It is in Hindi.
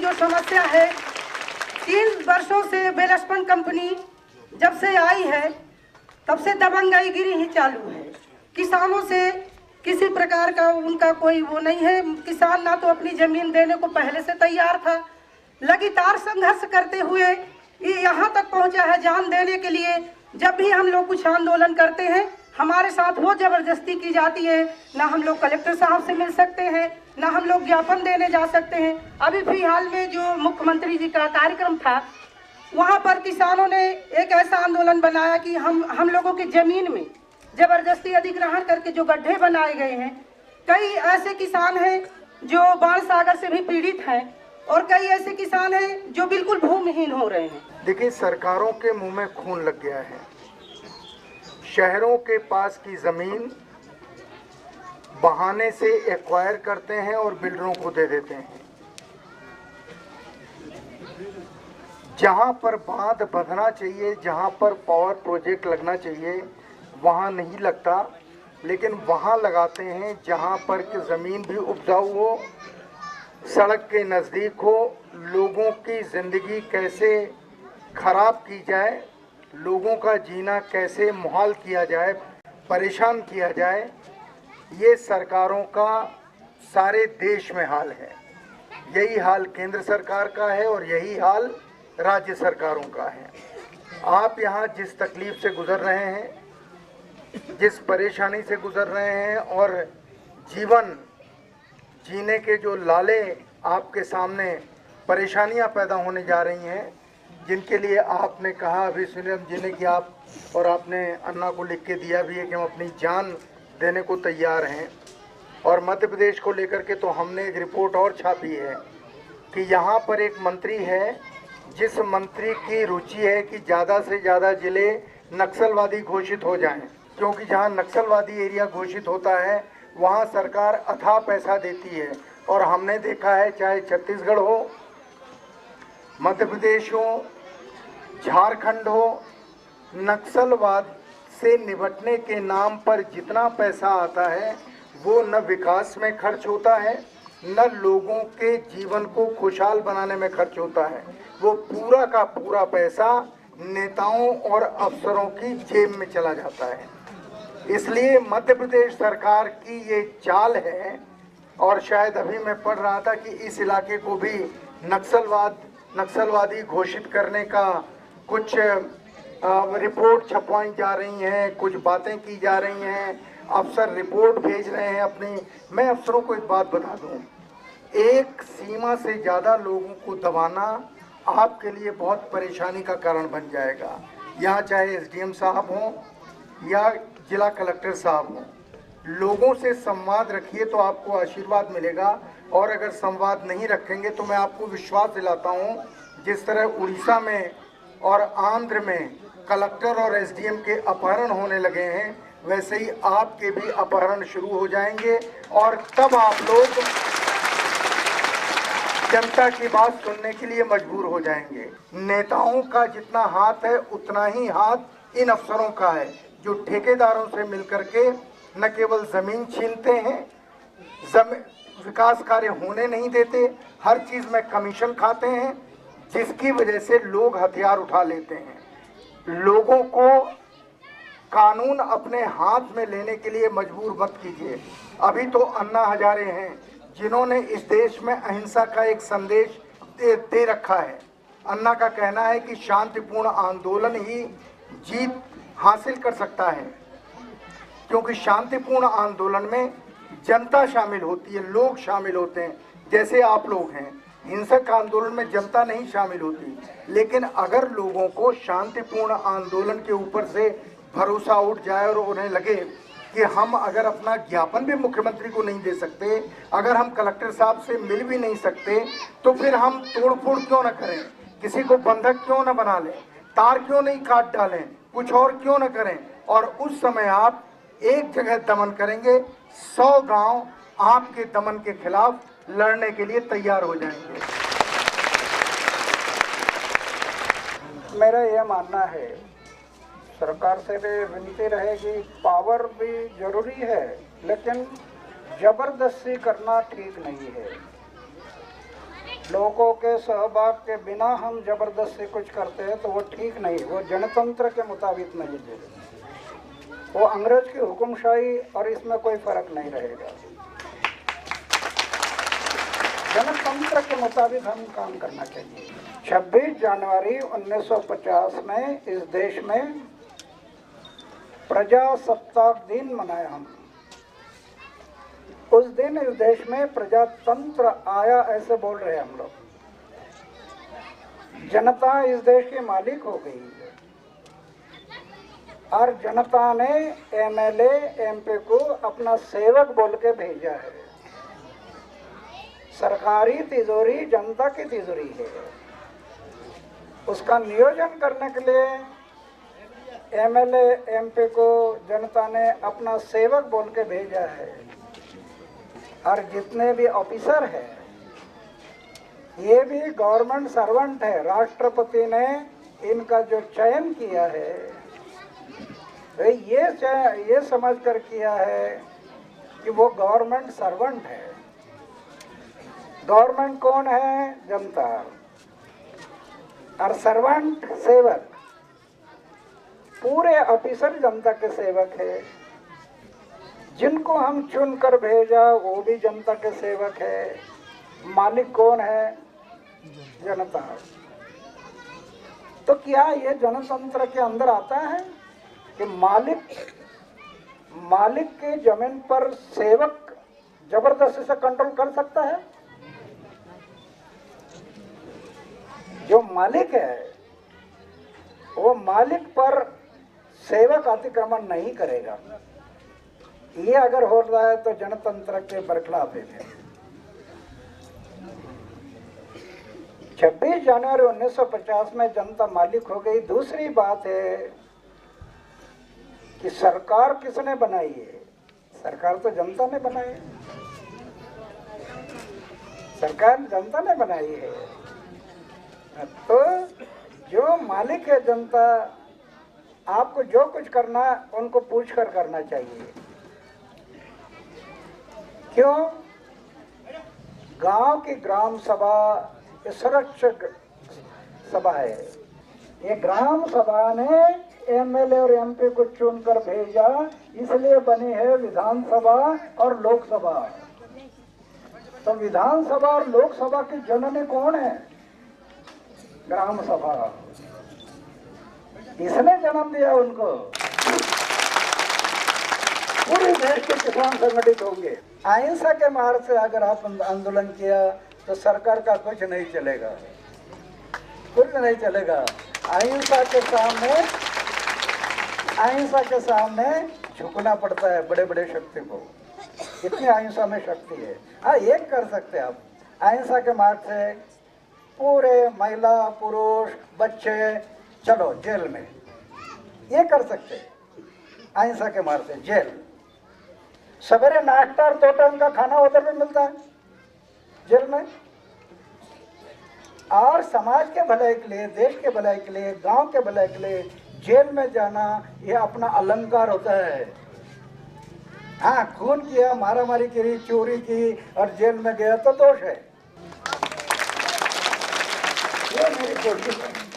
जो समस्या है, 3 वर्षों से वेलस्पन कंपनी जब से आई है तब से दबंगाईगिरी ही चालू है। किसानों से किसी प्रकार का उनका कोई वो नहीं है। किसान ना तो अपनी जमीन देने को पहले से तैयार था, लगातार संघर्ष करते हुए ये यहाँ तक पहुँचा है जान देने के लिए। जब भी हम लोग कुछ आंदोलन करते हैं हमारे साथ वो जबरदस्ती की जाती है, ना हम लोग कलेक्टर साहब से मिल सकते हैं, ना हम लोग ज्ञापन देने जा सकते हैं। अभी फिलहाल में जो मुख्यमंत्री जी का कार्यक्रम था वहाँ पर किसानों ने एक ऐसा आंदोलन बनाया कि हम लोगों की जमीन में जबरदस्ती अधिग्रहण करके जो गड्ढे बनाए गए हैं, कई ऐसे किसान हैं जो बाढ़ सागर से भी पीड़ित हैं और कई ऐसे किसान हैं जो बिल्कुल भूमिहीन हो रहे हैं। देखिए, सरकारों के मुंह में खून लग गया है। शहरों के पास की जमीन बहाने से एक्वायर करते हैं और बिल्डरों को दे देते हैं। जहां पर बांध बंधना चाहिए, जहां पर पावर प्रोजेक्ट लगना चाहिए, वहां नहीं लगता, लेकिन वहां लगाते हैं जहां पर कि ज़मीन भी उपजाऊ हो, सड़क के नज़दीक हो। लोगों की ज़िंदगी कैसे खराब की जाए, लोगों का जीना कैसे मुहाल किया जाए, परेशान किया जाए, ये सरकारों का सारे देश में हाल है। यही हाल केंद्र सरकार का है और यही हाल राज्य सरकारों का है। आप यहाँ जिस तकलीफ से गुजर रहे हैं, जिस परेशानी से गुजर रहे हैं और जीवन जीने के जो लाले आपके सामने परेशानियां पैदा होने जा रही हैं, जिनके लिए आपने कहा अभी सुनील जी ने कि आप और आपने अन्ना को लिख के दिया भी है कि हम अपनी जान देने को तैयार हैं। और मध्य प्रदेश को लेकर के तो हमने एक रिपोर्ट और छापी है कि यहाँ पर एक मंत्री है जिस मंत्री की रुचि है कि ज़्यादा से ज़्यादा ज़िले नक्सलवादी घोषित हो जाएं, क्योंकि जहाँ नक्सलवादी एरिया घोषित होता है वहाँ सरकार अथाह पैसा देती है। और हमने देखा है चाहे छत्तीसगढ़ हो, मध्य प्रदेश हो, झारखंड हो, नक्सलवाद से निपटने के नाम पर जितना पैसा आता है वो न विकास में खर्च होता है, न लोगों के जीवन को खुशहाल बनाने में खर्च होता है। वो पूरा का पूरा पैसा नेताओं और अफसरों की जेब में चला जाता है। इसलिए मध्य प्रदेश सरकार की ये चाल है। और शायद अभी मैं पढ़ रहा था कि इस इलाके को भी नक्सलवादी घोषित करने का कुछ रिपोर्ट छपवाई जा रही हैं, कुछ बातें की जा रही हैं, अफसर रिपोर्ट भेज रहे हैं अपनी। मैं अफसरों को एक बात बता दूं, एक सीमा से ज़्यादा लोगों को दबाना आपके लिए बहुत परेशानी का कारण बन जाएगा। यहाँ चाहे एसडीएम साहब हों या जिला कलेक्टर साहब हों, लोगों से संवाद रखिए तो आपको आशीर्वाद मिलेगा। और अगर संवाद नहीं रखेंगे तो मैं आपको विश्वास दिलाता हूँ, जिस तरह उड़ीसा में और आंध्र में कलेक्टर और एसडीएम के अपहरण होने लगे हैं, वैसे ही आपके भी अपहरण शुरू हो जाएंगे। और तब आप लोग जनता की बात सुनने के लिए मजबूर हो जाएंगे। नेताओं का जितना हाथ है उतना ही हाथ इन अफसरों का है, जो ठेकेदारों से मिलकर के न केवल जमीन छीनते हैं, विकास कार्य होने नहीं देते, हर चीज में कमीशन खाते हैं, जिसकी वजह से लोग हथियार उठा लेते हैं। लोगों को कानून अपने हाथ में लेने के लिए मजबूर मत कीजिए। अभी तो अन्ना हजारे हैं जिन्होंने इस देश में अहिंसा का एक संदेश दे रखा है। अन्ना का कहना है कि शांतिपूर्ण आंदोलन ही जीत हासिल कर सकता है, क्योंकि शांतिपूर्ण आंदोलन में जनता शामिल होती है, लोग शामिल होते हैं, जैसे आप लोग हैं। हिंसक आंदोलन में जनता नहीं शामिल होती। लेकिन अगर लोगों को शांतिपूर्ण आंदोलन के ऊपर से भरोसा उठ जाए और उन्हें लगे कि हम अगर अपना ज्ञापन भी मुख्यमंत्री को नहीं दे सकते, अगर हम कलेक्टर साहब से मिल भी नहीं सकते, तो फिर हम तोड़फोड़ क्यों न करें, किसी को बंधक क्यों न बना लें, तार क्यों नहीं काट डालें, कुछ और क्यों न करें। और उस समय आप एक जगह दमन करेंगे, 100 गांव आपके दमन के खिलाफ लड़ने के लिए तैयार हो जाएंगे। मेरा यह मानना है, सरकार से विनती रहेगी, पावर भी जरूरी है लेकिन जबरदस्ती करना ठीक नहीं है। लोगों के सहभाग के बिना हम जबरदस्ती कुछ करते हैं तो वो ठीक नहीं, वो जनतंत्र के मुताबिक नहीं है, वो अंग्रेज की हुकुमशाही और इसमें कोई फर्क नहीं रहेगा। जनतंत्र के मुताबिक हम काम करना चाहिए। 26 जनवरी 1950 में इस देश में प्रजासत्ताक दिन मनाया हम। उस दिन इस देश में प्रजातंत्र आया, ऐसे बोल रहे हैं हम लोग। जनता इस देश की मालिक हो गई है और जनता ने एमएलए एमपी को अपना सेवक बोल के भेजा है। सरकारी तिजोरी जनता की तिजोरी है, उसका नियोजन करने के लिए एमएलए एमपी को जनता ने अपना सेवक बोल के भेजा है। और जितने भी ऑफिसर हैं ये भी गवर्नमेंट सर्वेंट है। राष्ट्रपति ने इनका जो चयन किया है ये समझ कर किया है कि वो गवर्नमेंट सर्वेंट है। गवर्नमेंट कौन है? जनता। और सर्वेंट सेवक, पूरे ऑफिसर जनता के सेवक है। जिनको हम चुनकर भेजा वो भी जनता के सेवक है। मालिक कौन है? जनता। तो क्या ये जनतंत्र के अंदर आता है कि मालिक के जमीन पर सेवक जबरदस्ती से कंट्रोल कर सकता है? जो मालिक है वो मालिक पर सेवक अतिक्रमण नहीं करेगा। ये अगर हो रहा है तो जनतंत्र के बरखिलाफ है। 26 जनवरी 1950 में जनता मालिक हो गई। दूसरी बात है कि सरकार किसने बनाई है? सरकार तो जनता ने बनाई है। सरकार जनता ने बनाई है। तो जो मालिक है जनता, आपको जो कुछ करना उनको पूछ कर करना चाहिए। क्यों? गांव की ग्राम सभा सर्वोच्च सभा है। ये ग्राम सभा ने एमएलए और एमपी को चुनकर भेजा, इसलिए बनी है विधानसभा और लोकसभा। तो विधानसभा और लोकसभा की जननी कौन है? ग्राम सभा। इसने जन्म दिया उनको। पूरे देश के किसान संगठित होंगे। अहिंसा के मार्ग से अगर आप आंदोलन किया तो सरकार का कुछ नहीं चलेगा, कुछ नहीं चलेगा। अहिंसा के सामने झुकना पड़ता है बड़े बड़े शक्ति को। इतनी अहिंसा में शक्ति है। हाँ, एक कर सकते हैं आप अहिंसा के मार्ग से। पूरे महिला पुरुष बच्चे चलो जेल में, ये कर सकते हैं अहिंसा के मार्ग से। जेल सवेरे नाश्ता और 2 टाइम का खाना उधर भी मिलता है जेल में। और समाज के भलाई के लिए, देश के भलाई के लिए, गांव के भलाई के लिए जेल में जाना ये अपना अलंकार होता है। हाँ, खून किया, मारामारी की, चोरी की और जेल में गया तो दोष है। ये मेरी कोशिश है।